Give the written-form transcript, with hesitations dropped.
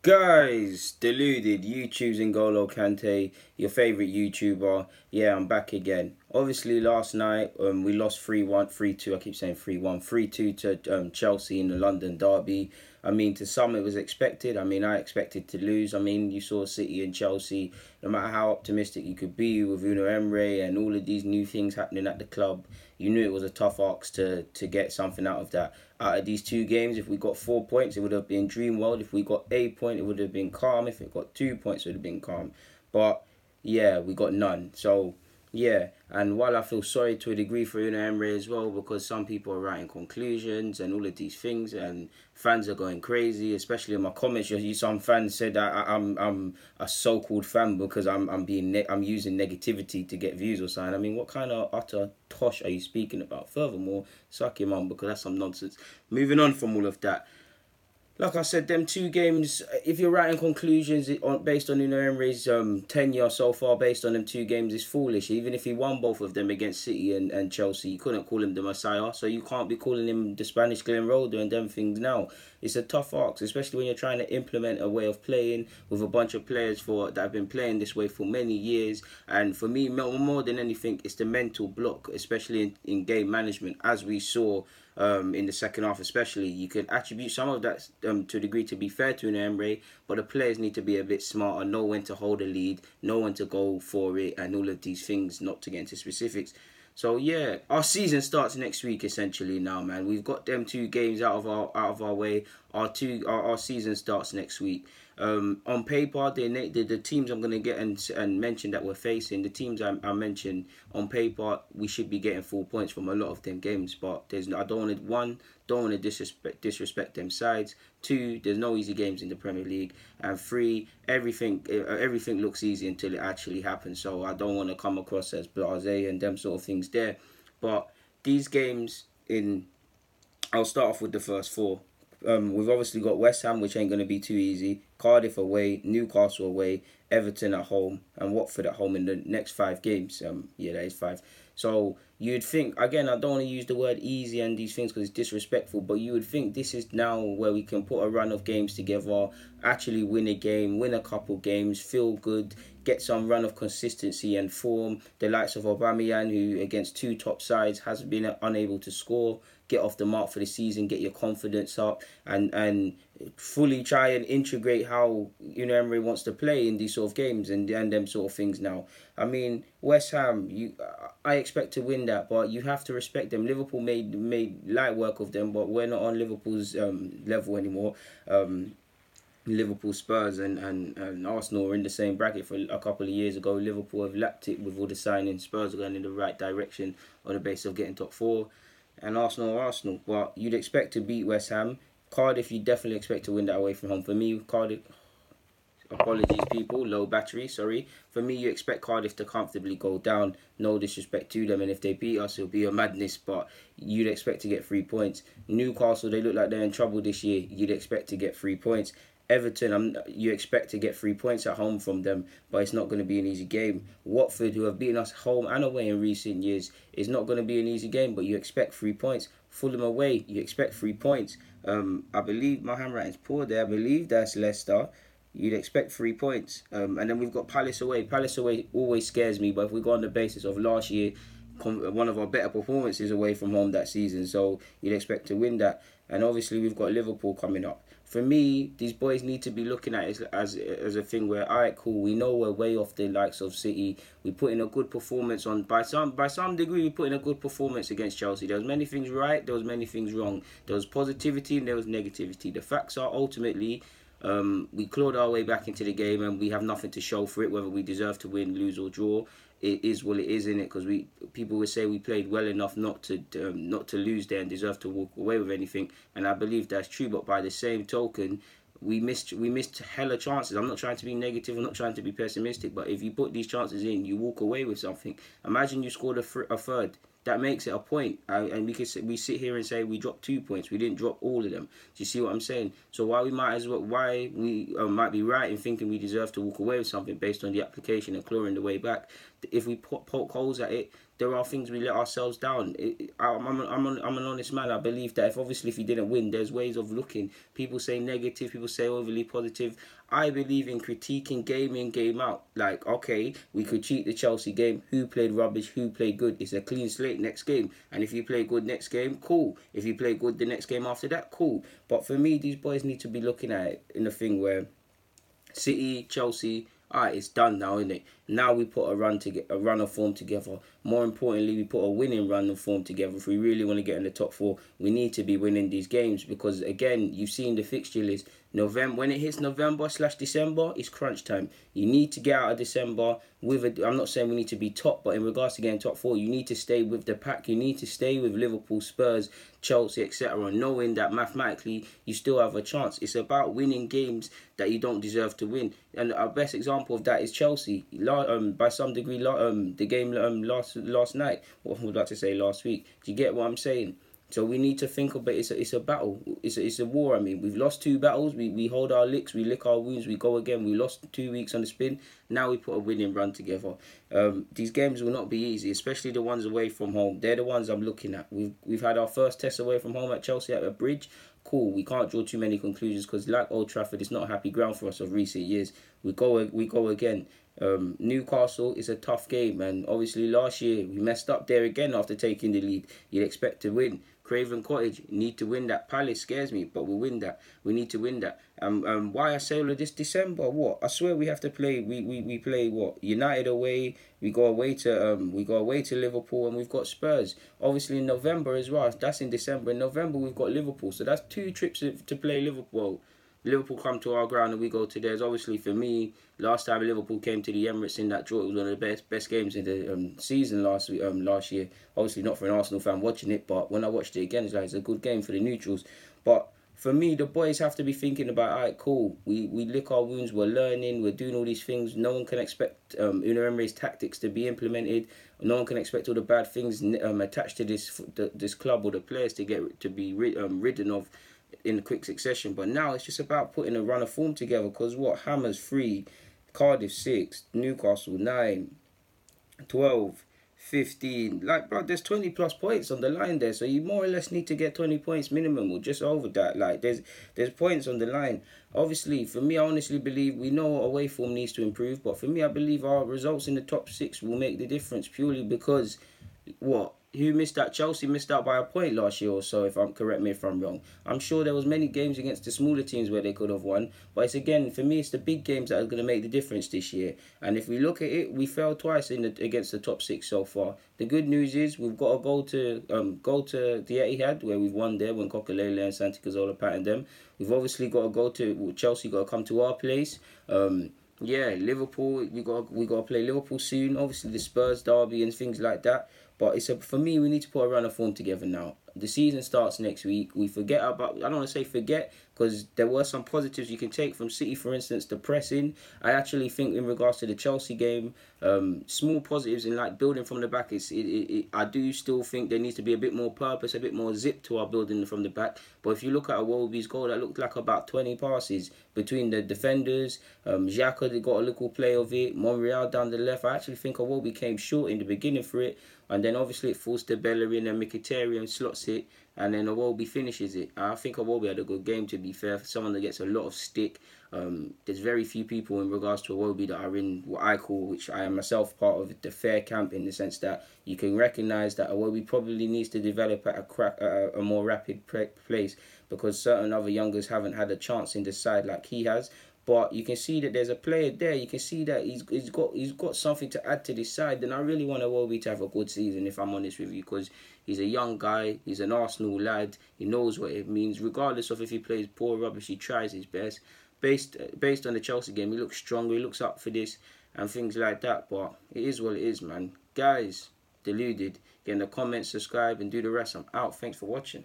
Guys, deluded, YouTube's N'Golo Kante, your favourite YouTuber. Yeah, I'm back again. Obviously, last night we lost 3-1, 3-2, I keep saying 3-1, 3-2 to Chelsea in the London derby. I mean, to some it was expected. I mean, I expected to lose. I mean, you saw City and Chelsea, no matter how optimistic you could be with Unai Emery and all of these new things happening at the club, you knew it was a tough ask to get something out of that. Out of these two games, if we got 4 points, it would have been dream world. If we got a point, it would have been calm. If it got 2 points, it would have been calm. But yeah, we got none. So yeah, and while I feel sorry to a degree for Unai Emery as well, because some people are writing conclusions and all of these things, and fans are going crazy. Especially in my comments, some fans said that I'm a so-called fan because I'm using negativity to get views or something. I mean, what kind of utter tosh are you speaking about? Furthermore, suck your mum, because that's some nonsense. Moving on from all of that, like I said, them two games, if you're writing conclusions based on Unai Emery's tenure so far, based on them two games, is foolish. Even if he won both of them against City and Chelsea, you couldn't call him the Messiah, so you can't be calling him the Spanish Glenn Roeder and them things now. It's a tough ask, especially when you're trying to implement a way of playing with a bunch of players that have been playing this way for many years. And for me, more than anything, it's the mental block, especially in game management, as we saw in the second half especially. You can attribute some of that to a degree, to be fair to Unai Emery, but the players need to be a bit smarter, know when to hold a lead, know when to go for it, and all of these things, not to get into specifics. So yeah, our season starts next week essentially now, man. We've got them two games out of our way. Our season starts next week. On paper, the teams I'm gonna get and mention that we're facing, the teams I mentioned on paper, we should be getting 4 points from a lot of them games. But I don't want to disrespect them sides. Two, there's no easy games in the Premier League, and three, everything looks easy until it actually happens. So I don't want to come across as blasé and them sort of things there. But these games I'll start off with the first four. We've obviously got West Ham, which ain't going to be too easy. Cardiff away, Newcastle away, Everton at home, and Watford at home in the next 5 games. Yeah, that is 5. So you'd think, again, I don't want to use the word easy and these things because it's disrespectful, but you would think this is now where we can put a run of games together, actually win a game, win a couple games, feel good, get some run of consistency and form. The likes of Aubameyang, who against two top sides has been unable to score, get off the mark for the season, get your confidence up, and fully try and integrate how Emery wants to play in these sort of games and them sort of things now. I mean, West Ham, I expect to win that, but you have to respect them. Liverpool made light work of them, but we're not on Liverpool's level anymore. Liverpool, Spurs and Arsenal were in the same bracket for a couple of years ago. Liverpool have lapped it with all the signings. Spurs are going in the right direction on the basis of getting top 4. And Arsenal are Arsenal. But you'd expect to beat West Ham. Cardiff, you definitely expect to win that away from home. For me, Cardiff, apologies people, low battery, sorry. For me, you expect Cardiff to comfortably go down. No disrespect to them, and if they beat us, it'll be a madness, but you'd expect to get 3 points. Newcastle, they look like they're in trouble this year. You'd expect to get 3 points. Everton, you expect to get 3 points at home from them, but it's not going to be an easy game. Watford, who have beaten us home and away in recent years, is not going to be an easy game, but you expect 3 points. Fulham away, you expect 3 points. I believe my handwriting's poor there. I believe that's Leicester. You'd expect 3 points. And then we've got Palace away. Palace away always scares me, but if we go on the basis of last year, one of our better performances away from home that season, so you'd expect to win that. And obviously we've got Liverpool coming up. For me, these boys need to be looking at it as a thing where, alright, cool, we know we're way off the likes of City. We put in a good performance by some degree. We put in a good performance against Chelsea. There was many things right, there was many things wrong. There was positivity and there was negativity. The facts are ultimately, we clawed our way back into the game and we have nothing to show for it, whether we deserve to win, lose or draw. It is what it is, in it, because people would say we played well enough not to lose there and deserve to walk away with anything, and I believe that's true. But by the same token, we missed hella chances. I'm not trying to be negative, I'm not trying to be pessimistic, but if you put these chances in, you walk away with something. Imagine you scored a third. That makes it a point, and we sit here and say we dropped 2 points. We didn't drop all of them. Do you see what I'm saying? So why we might be right in thinking we deserve to walk away with something based on the application and clawing the way back. If we poke holes at it, there are things we let ourselves down. I'm an honest man. I believe that if you didn't win, there's ways of looking. People say negative, people say overly positive. I believe in critiquing game in, game out. Like, okay, we critique the Chelsea game. Who played rubbish? Who played good? It's a clean slate next game. And if you play good next game, cool. If you play good the next game after that, cool. But for me, these boys need to be looking at it in the thing where City, Chelsea, alright, it's done now, isn't it? Now we put a run of form together. More importantly, we put a winning run of form together. If we really want to get in the top four, we need to be winning these games because, again, you've seen the fixture list. November, when it hits November/December, it's crunch time. You need to get out of December with a. I'm not saying we need to be top, but in regards to getting top four, you need to stay with the pack. You need to stay with Liverpool, Spurs, Chelsea, etc., knowing that mathematically you still have a chance. It's about winning games that you don't deserve to win. And our best example of that is Chelsea. By some degree, the game last night. What I was about to say last week. Do you get what I'm saying? So we need to think about it. It's a battle. It's a war. I mean, we've lost 2 battles. We hold our licks. We lick our wounds. We go again. We lost 2 weeks on the spin. Now we put a winning run together. These games will not be easy, especially the ones away from home. They're the ones I'm looking at. We've had our first test away from home at Chelsea at a Bridge. Cool. We can't draw too many conclusions because, like Old Trafford, it's not a happy ground for us of recent years. We go again. Newcastle is a tough game, and obviously last year we messed up there again after taking the lead. You'd expect to win. Craven Cottage need to win that. Palace scares me, but we'll win that. We need to win that. Why I say all of this December? What I swear we have to play. We play what United away. We go away to Liverpool, and we've got Spurs. Obviously in November as well. That's in December. In November we've got Liverpool. So that's 2 trips to play Liverpool. Liverpool come to our ground and we go to theirs. Obviously, for me, last time Liverpool came to the Emirates in that draw, it was one of the best games in the season last year. Obviously, not for an Arsenal fan watching it, but when I watched it again, it's a good game for the neutrals. But for me, the boys have to be thinking about, alright, cool, we lick our wounds, we're learning, we're doing all these things. No one can expect Unai Emery's tactics to be implemented. No one can expect all the bad things attached to this club or the players to be ridden of in quick succession. But now it's just about putting a run of form together because Hammers 3, Cardiff 6, Newcastle 9, 12, 15. Like, bro, there's 20 plus points on the line there, so you more or less need to get 20 points minimum or just over that. Like, there's points on the line. Obviously, for me, I honestly believe we know away form needs to improve, but for me, I believe our results in the top 6 will make the difference purely because who missed out? Chelsea missed out by a point last year or so, correct me if I'm wrong. I'm sure there was many games against the smaller teams where they could have won, but for me, it's the big games that are going to make the difference this year. And if we look at it, we fell twice against the top 6 so far. The good news is we've got to go to the Etihad where we've won there when Coquelele and Santi Cazorla patted them. We've obviously got to go to Chelsea. Got to come to our place. Liverpool. We got to play Liverpool soon. Obviously the Spurs derby and things like that. But for me, we need to put a run of form together now. The season starts next week. We forget about. I don't want to say forget because there were some positives you can take from City, for instance, the pressing. I actually think in regards to the Chelsea game, small positives in like building from the back. I do still think there needs to be a bit more purpose, a bit more zip to our building from the back. But if you look at Iwobi's goal, that looked like about 20 passes between the defenders. Xhaka got a little play of it. Monreal down the left. I actually think Iwobi came short in the beginning for it. And then obviously it falls to Bellerin and Mkhitaryan slots it. And then Iwobi finishes it. I think Iwobi had a good game, to be fair. For someone that gets a lot of stick. There's very few people in regards to Iwobi that are in what I call, which I am myself part of, the fair camp, in the sense that you can recognise that Iwobi probably needs to develop at a more rapid pace because certain other youngers haven't had a chance in the side like he has. But you can see that there's a player there. You can see that he's got something to add to this side. And I really want Iwobi to have a good season, if I'm honest with you, because he's a young guy. He's an Arsenal lad. He knows what it means. Regardless of if he plays poor or rubbish, he tries his best. Based on the Chelsea game, he looks stronger. He looks up for this and things like that. But it is what it is, man. Guys, deluded. Get in the comments, subscribe, and do the rest. I'm out. Thanks for watching.